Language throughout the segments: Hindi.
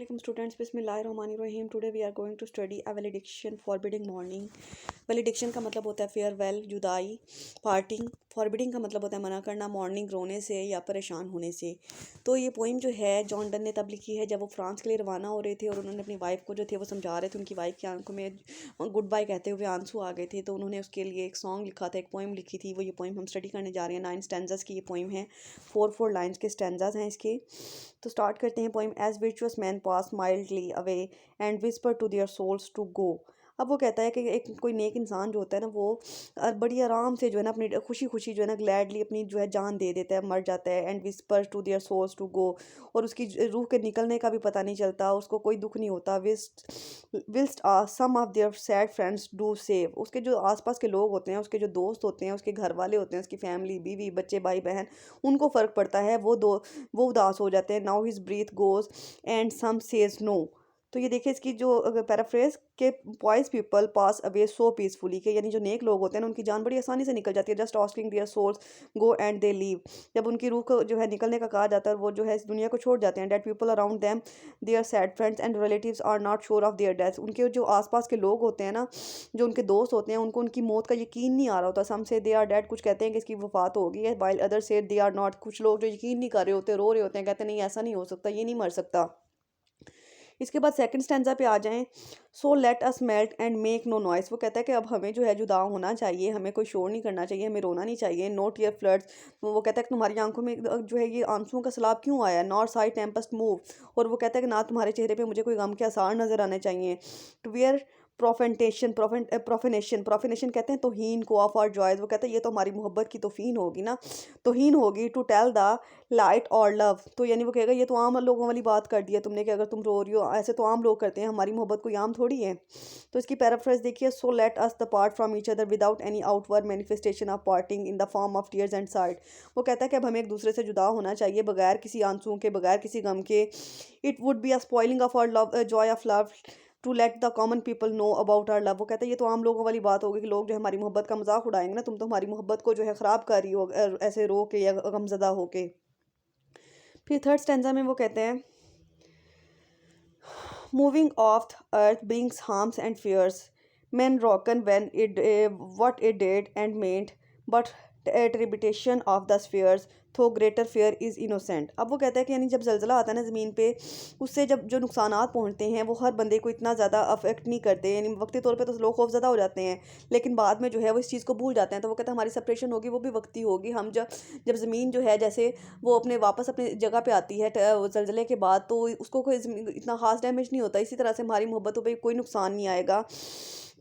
Assalamualaikum students, Bismillahirrahmanirrahim. Today we are going to study a valediction forbidding morning. Valediction का मतलब होता है फेयरवेल, जुदाई, पार्टिंग। फॉरबिडिंग का मतलब होता है मना करना, मॉर्निंग रोने से या परेशान होने से। तो ये पोइम जो है जॉन डन ने तब लिखी है जब वो फ्रांस के लिए रवाना हो रहे थे और उन्होंने अपनी वाइफ को जो थे वो समझा रहे थे। उनकी वाइफ की आंखों में गुड बाय कहते हुए आंसू आ गए थे, तो उन्होंने उसके लिए एक सॉन्ग लिखा था, एक पोइम लिखी थी। वो ये पोइम हम स्टडी करने जा रहे हैं। 9 स्टैंजास की ये पोइम है, 4 लाइन्स के स्टैंजास हैं इसके। तो स्टार्ट करते हैं पोइम। एज विचुअस men pass mildly away and whisper to their souls to go. अब वो कहता है कि एक कोई नेक इंसान जो होता है ना, वो बड़ी आराम से जो है ना अपनी खुशी खुशी जो है ना ग्लैडली अपनी जो है जान दे देता है, मर जाता है। And whisper to their souls to go, और उसकी रूह के निकलने का भी पता नहीं चलता, उसको कोई दुख नहीं होता। Whilst some of their sad friends do save, उसके जो आसपास के लोग होते हैं, उसके जो दोस्त होते हैं, उसके घर वाले होते हैं, उसकी फैमिली, बीवी, बच्चे, भाई बहन, उनको फ़र्क पड़ता है, वो उदास हो जाते हैं। Now his breath goes and some says no. तो ये देखिए इसकी जो पैराफ्रेज के voice people pass away so peacefully, के यानी जो नेक लोग होते हैं ना उनकी जान बड़ी आसानी से निकल जाती है। Just asking their souls go and they leave, जब उनकी रूह को जो है निकलने का कहा जाता है वो जो है इस दुनिया को छोड़ जाते हैं। That people around them their sad friends and relatives are not sure of their death, उनके जो आसपास के लोग होते हैं ना, जो उनके दोस्त होते हैं, उनको उनकी मौत का यकीन नहीं आ रहा होता। सम से दे आर डेड, कुछ कहते हैं कि इसकी वफात हो गई है, वाइल अदर से दे आर नॉट, कुछ लोग जो यकीन नहीं कर रहे होते, रो रहे होते हैं, कहते हैं नहीं ऐसा नहीं हो सकता, ये नहीं मर सकता। इसके बाद सेकंड स्टैंजा पे आ जाएं। So let us melt and make no noise, वो कहता है कि अब हमें जो है जुदा होना चाहिए, हमें कोई शोर नहीं करना चाहिए, हमें रोना नहीं चाहिए। नोट ईयर फ्लड्स, वो कहता है कि तुम्हारी आंखों में जो है ये आंसुओं का सैलाब क्यों आया। नॉट साई टेम्पस्ट मूव, और वो कहता है कि ना तुम्हारे चेहरे पे मुझे कोई गम के आसार नजर आने चाहिए। टू वेयर प्रोफेनेशन कहते हैं तौहीन को, ऑफ आर जॉयज, वो कहते हैं ये तो हमारी मोहब्बत की तौहीन होगी ना, तौहीन होगी। टू टेल द लाइट और लव, तो यानी वो कहेगा ये तो आम लोगों वाली बात कर दी है तुमने कि अगर तुम रो रही हो, ऐसे तो आम लोग करते हैं, हमारी मोहब्बत कोई आम थोड़ी है। तो इसकी पैराफ्रेज देखिए। So let us the part from each other without any outward manifestation of parting in the form of tears and sighs, वो कहता है कि अब हमें एक दूसरे से जुदा होना चाहिए बगैर किसी आंसुओं के, बगैर किसी गम के। It would be a spoiling of our love, joy of love, to let the common people know about our love, वो कहता है ये तो आम लोगों वाली बात होगी कि लोग जो है हमारी मोहब्बत का मजाक उड़ाएंगे ना, तुम तो हमारी मोहब्बत को जो है ख़राब कर रही हो ऐसे रो के या गमजदा होके। फिर थर्ड स्टैंजा में वो कहते हैं moving of the earth brings harms and fears, men rocken when it what it did and meant, but tribulation of the spheres थो ग्रेटर फेयर इज़ इनोसेंट। अब वो कहता है कि यानी जब जल्जला आता है ना ज़मीन पे, उससे जब जो नुकसानात पहुंचते हैं वो हर बंदे को इतना ज़्यादा अफेक्ट नहीं करते, यानी वक्ती तौर पे तो लोग खौफज़दा हो जाते हैं, लेकिन बाद में जो है वो इस चीज़ को भूल जाते हैं। तो वो कहता है हमारी सेपरेशन होगी वो भी वक्ती होगी। हम जब जब ज़मीन जो है जैसे वो अपने वापस अपनी जगह पे आती है जल्जले के बाद, तो उसको कोई इतना खास डैमेज नहीं होता। इसी तरह से हमारी मोहब्बतों पर कोई नुकसान नहीं आएगा।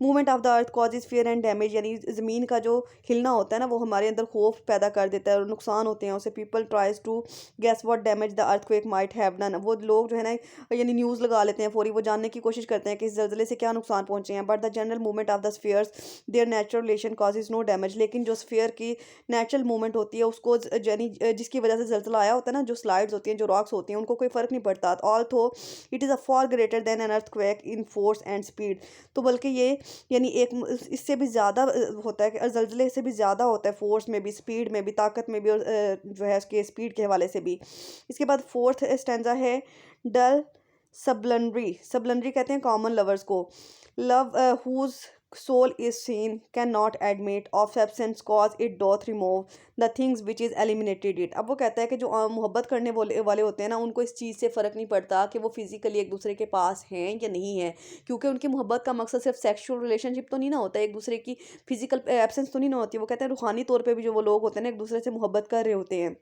Movement of the earth causes fear and damage, यानी ज़मीन का जो हिलना होता है ना वो हमारे अंदर खौफ पैदा कर देता है और नुकसान होते हैं उसे। People tries to guess what damage the earthquake might have done, वो लोग जो है ना यानी न्यूज़ लगा लेते हैं फौरी, वो जानने की कोशिश करते हैं कि इस जल्जले से क्या नुकसान पहुंचे हैं। But the general movement of the spheres their natural relation causes no damage, लेकिन जो स्फीयर की नेचुरल मूवमेंट होती है उसको यानी जिसकी वजह से जल्जला आया होता है ना, जो स्लाइड्स होती हैं, जो रॉक्स होती हैं, उनको कोई फ़र्क नहीं पड़ता। ऑल थो it is a for greater than an earthquake in force and speed, तो बल्कि ये यानी एक इससे भी ज़्यादा होता है कि ज़लज़ले से भी ज़्यादा होता है, फोर्स में भी, स्पीड में भी, ताकत में भी, और जो है उसके स्पीड के हवाले से भी। इसके बाद फोर्थ स्टैंजा है डल सबलनरी कहते हैं कॉमन लवर्स को। Love whose soul is seen cannot admit of absence cause it doth remove the things which is eliminated it। अब वो कहता है कि जो मोहब्बत करने वाले होते हैं ना, उनको इस चीज़ से फ़र्क नहीं पड़ता कि वो फिज़िकली एक दूसरे के पास हैं या नहीं है, क्योंकि उनकी मोहब्बत का मकसद सिर्फ सेक्सुअल रिलेशनशिप तो नहीं ना होता है, एक दूसरे की फिजिकल एब्सेंस तो नहीं ना होती। वो कहते हैं रूहानी तौर पर भी जो वो लोग होते हैं ना एक दूसरे से मोहब्बत कर रहे होते हैं।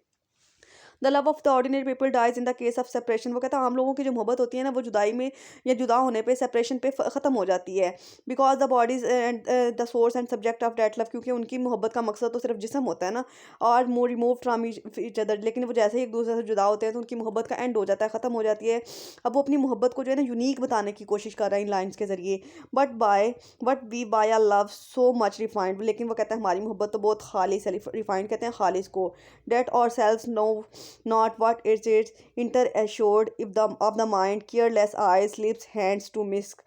The love of the ordinary people dies in the case of separation, वो कहता है आम लोगों की जो मोहब्बत होती है ना वो जुदाई में या जुदा होने पे, सेपरेशन पे ख़त्म हो जाती है। Because the bodies and the source and subject of that love, क्योंकि उनकी मोहब्बत का मकसद तो सिर्फ जिस्म होता है ना, और मोर रिमूव फ्राम ईच अदर, लेकिन वो जैसे ही एक दूसरे से जुदा होते हैं तो उनकी मोहब्बत का एंड हो जाता है, ख़त्म हो जाती है। अब वो अपनी मोहब्बत को जो है ना यूनिक बताने की कोशिश कर रहा है इन लाइन्स के ज़रिए। But we by a love so much refined, लेकिन वो कहता है हमारी मोहब्बत तो बहुत खालिस है, रिफाइंड कहते हैं खालिस को। डेट और self know not what it is inter assured if the of the mind careless eyes lips hands to misk,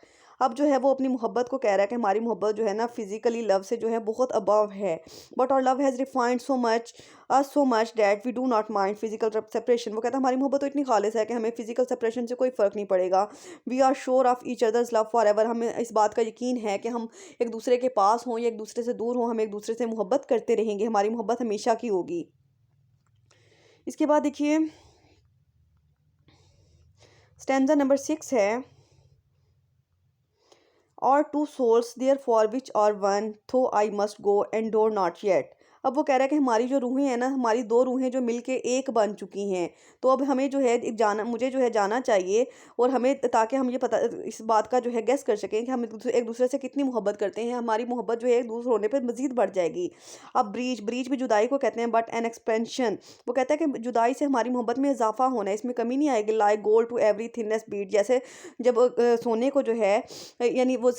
अब जो है वो अपनी मोहब्बत को कह रहा है कि हमारी मोहब्बत जो है ना फिजिकली लव से जो है बहुत अबव है, but our love has refined so much that we do not mind physical separation. वो कहता है हमारी मोहब्बत तो इतनी खालिस है कि हमें फिजिकल सेपरेशन से कोई फ़र्क नहीं पड़ेगा। We are sure of each others love for ever, हमें इस बात का यकीन है कि हम एक दूसरे के पास हों या एक दूसरे से दूर हों, हम एक दूसरे से मोहब्बत करते रहेंगे, हमारी मोहब्बत हमेशा की होगी। इसके बाद देखिए स्टैंजा नंबर 6 है, और two souls therefore which are one though I must go endure not yet. अब वो कह रहा है कि हमारी जो रूहें हैं ना, हमारी दो रूहें जो मिलके एक बन चुकी हैं, तो अब हमें जो है जाना, मुझे जो है जाना चाहिए, और हमें ताकि हम ये पता इस बात का जो है गेस कर सकें कि हम एक दूसरे से कितनी मोहब्बत करते हैं, हमारी मोहब्बत जो है एक दूसरे होने पर मजीद बढ़ जाएगी। अब ब्रीच ब्रीच भी जुदाई को कहते हैं, बट एन एक्सपेंशन। वो कहता है कि जुदाई से हमारी मोहब्बत में इजाफा होना है, इसमें कमी नहीं आएगी। Like gold to every thinness beat, जैसे जब सोने को जो है यानी वो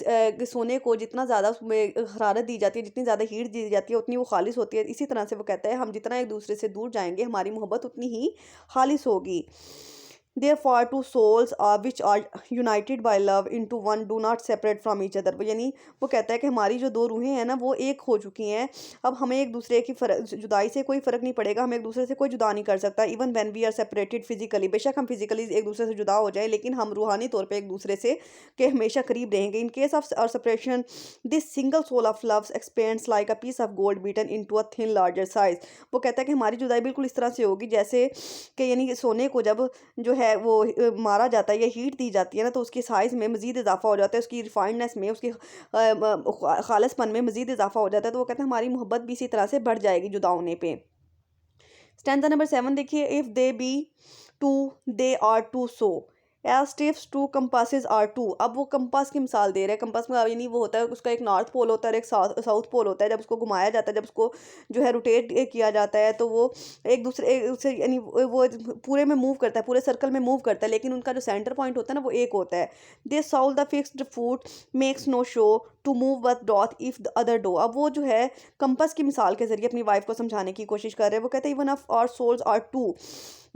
सोने को जितना ज़्यादा उसमें हरारत दी जाती है, जितनी ज़्यादा हीट दी जाती है, उतनी वो खालिस होती है। इसी तरह से वो कहता है हम जितना एक दूसरे से दूर जाएंगे, हमारी मोहब्बत उतनी ही खालिस होगी। Therefore two souls which are united by love into one do not separate from each other। यानी वो कहता है कि हमारी जो दो रूहें हैं ना वो एक हो चुकी हैं, अब हमें एक दूसरे की जुदाई से कोई फ़र्क नहीं पड़ेगा, हम एक दूसरे से कोई जुदा नहीं कर सकता। Even when we are separated physically, बेशक हम फिजिकली एक दूसरे से जुदा हो जाए, लेकिन हम रूहानी तौर पे एक दूसरे से के हमेशा करीब रहेंगे। In case of our separation this single soul of love expands like a piece of gold beaten into a thin larger size. वो कहता है कि हमारी जुदाई बिल्कुल इस तरह से होगी जैसे कि यानी कि सोने को जब जो है वो मारा जाता है या हीट दी जाती है ना, तो उसकी साइज़ में मज़ीद इजाफा हो जाता है, उसकी रिफाइंडनेस में, उसकी खालिसपन में मज़ीद इजाफा हो जाता है। तो वो कहते हैं हमारी मोहब्बत भी इसी तरह से बढ़ जाएगी जुदा होने पे। स्टैंजा नंबर 7 देखिए, if they be two they are two so as tips two compasses are two. अब वो कंपास की मिसाल दे रहे हैं। कंपास में यानी वो होता है, उसका एक नॉर्थ पोल होता है और एक साउथ पोल होता है। जब उसको घुमाया जाता है, जब उसको जो है रोटेट किया जाता है, तो वो एक उससे यानी वो पूरे में मूव करता है, पूरे सर्कल में मूव करता है, लेकिन उनका जो सेंटर पॉइंट होता है ना वो एक होता है। Thy soul the fixed foot makes no show to move but doth if the other do. अब वो जो है कंपास की मिसाल के जरिए अपनी वाइफ को समझाने की कोशिश कर रहे हैं। वो कहते हैं even of our souls are two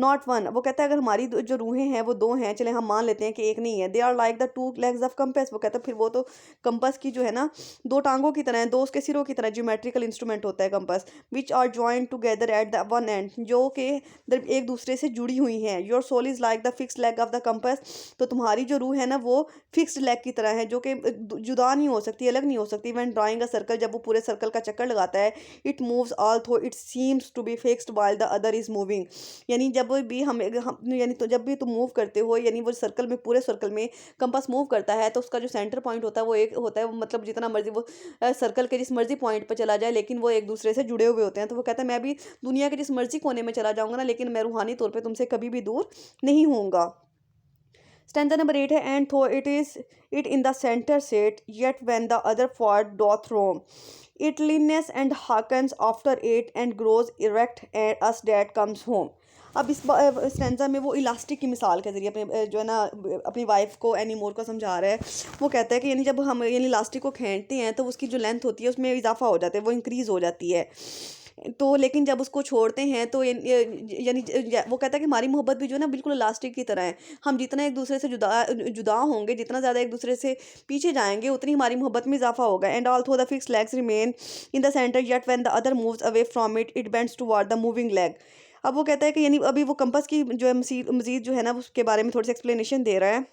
not one. वो कहता है अगर हमारी जो रूहें हैं वो दो हैं, चले हम मान लेते हैं कि एक नहीं है। They are like the two legs of compass. वो कहता है फिर वो तो कंपास की जो है ना दो टांगों की तरह है, दो उसके सिरों की तरह ज्योमेट्रिकल इंस्ट्रूमेंट होता है compass. Which are joint together at the one end, जो कि एक दूसरे से जुड़ी हुई हैं। Your soul is like the fix leg of the compass. तो तुम्हारी जो रूह है ना वो फिक्स्ड लेग की तरह है, जो कि जुदा नहीं हो सकती, अलग नहीं हो सकती। व्हेन ड्राइंग अ सर्कल, जब वो पूरे सर्कल का चक्कर लगाता है, it moves although it seems to be fixed while the other is moving. यानी जब भी हम यानी तो जब भी तुम मूव करते हो, यानी वो सर्कल में, पूरे सर्कल में कंपास मूव करता है, तो उसका जो सेंटर पॉइंट होता है वो एक होता है। वो मतलब जितना मर्जी वो सर्कल के जिस मर्जी पॉइंट पर चला जाए, लेकिन वो एक दूसरे से जुड़े हुए होते हैं। तो वो कहता है मैं भी दुनिया के जिस मर्जी कोने में चला जाऊंगा ना, लेकिन मैं रूहानी तौर पर तुमसे कभी भी दूर नहीं होऊंगा। स्टैंजा नंबर 8 है, and though it is it in the centre sit yet when the other far doth roam it leans and hearkens after it and grows erect and as that comes home. अब इस स्टैंजा में वो इलास्टिक की मिसाल के जरिए अपने जो है ना अपनी वाइफ को एनीमोर को समझा रहा है। वो कहता है कि यानी जब हम यानी इलास्टिक को खींचते हैं तो उसकी जो लेंथ होती है उसमें इजाफा हो जाता है, वो इंक्रीज़ हो जाती है। तो लेकिन जब उसको छोड़ते हैं तो यानी वो कहता है कि हमारी मोहब्बत भी जो है ना बिल्कुल इलास्टिक की तरह है। हम जितना एक दूसरे से जुदा जुदा होंगे, जितना ज़्यादा एक दूसरे से पीछे जाएंगे, उतनी हमारी मोहब्बत में इजाफा होगा। And although the fix legs remain in the centre yet when the other moves away from it it bends toward the moving leg. अब वो कहता है कि यानी अभी वो कंपास की जो है मजीद जो है ना उसके बारे में थोड़ी सी एक्सप्लेनेशन दे रहा है,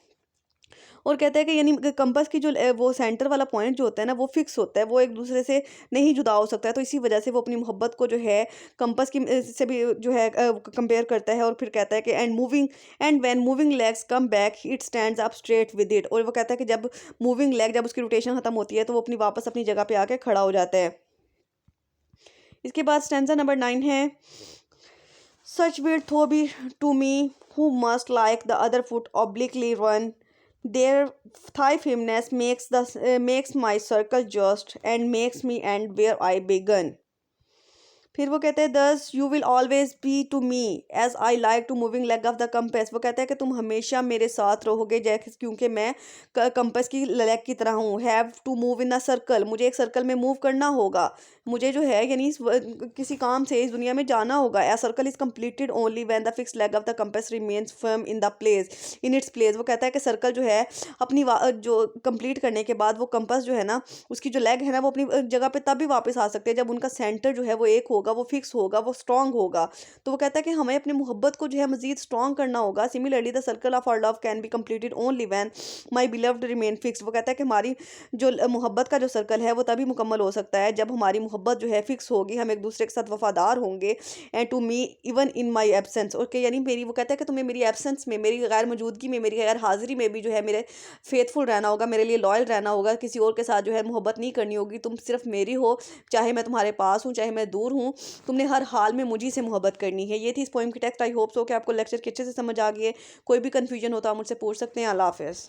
और कहता है कि यानी कंपास की जो वो सेंटर वाला पॉइंट जो होता है ना वो फिक्स होता है, वो एक दूसरे से नहीं जुदा हो सकता है। तो इसी वजह से वो अपनी मोहब्बत को जो है कंपास की से भी जो है कंपेयर करता है। और फिर कहता है कि and when moving legs come back it stands up straight with it. और वो कहता है कि जब मूविंग लेग, जब उसकी रोटेशन खत्म होती है, तो वो अपनी वापस अपनी जगह पे आके खड़ा हो जाता है। इसके बाद स्टैंजा नंबर 9 है, such will thou be to me who must like the other foot obliquely run their thigh firmness makes my circle just and makes me end where I began। फिर वो कहते हैं thus you will always be to me as I like two moving leg of the compass. वो कहता है कि तुम हमेशा मेरे साथ रहोगे जैसे, क्योंकि मैं कंपस की लेग की तरह हूँ। Have to move in a circle, मुझे एक सर्कल में मूव करना होगा, मुझे जो है यानी किसी काम से इस दुनिया में जाना होगा। A circle is completed only when the fix leg of the compass remains firm in the place in its place. वो कहता है कि सर्कल जो है अपनी जो कंप्लीट करने के बाद वो कंपास जो है ना, उसकी जो लेग है ना, वो अपनी जगह पे तभी वापस आ सकते हैं जब उनका सेंटर जो है वो एक होगा, वो फिक्स होगा, वो स्ट्रांग होगा। तो वो कहता है कि हमें अपनी मोहब्बत को जो है मजीद स्ट्रांग करना होगा। Similarly the circle of our love can be completed only when my beloved remain fix. वो कहता है कि हमारी जो मोहब्बत का जो सर्कल है वो तभी मुकम्मल हो सकता है जब हमारी मोहब्बत जो है फिक्स होगी, हम एक दूसरे के साथ वफादार होंगे। And to me even in my absence, okay, यानी मेरी, वो कहता है कि तुम्हें मेरी एब्सेंस में, मेरी गैर मौजूदगी में, मेरी गैर हाजिरी में भी जो है मेरे फेथफुल रहना होगा, मेरे लिए लॉयल रहना होगा, किसी और के साथ जो है मोहब्बत नहीं करनी होगी। तुम सिर्फ मेरी हो, चाहे मैं तुम्हारे पास हूँ चाहे मैं दूर हूँ, तुमने हर हाल में मुझी से मोहब्बत करनी है। ये थी इस पोइम की टेक्स्ट। आई होप सो कि आपको लेक्चर के अच्छे से समझ आ गई है। कोई भी कन्फ्यूजन हो तो आप मुझसे पूछ सकते हैं। अल्लाह हाफ़िज़।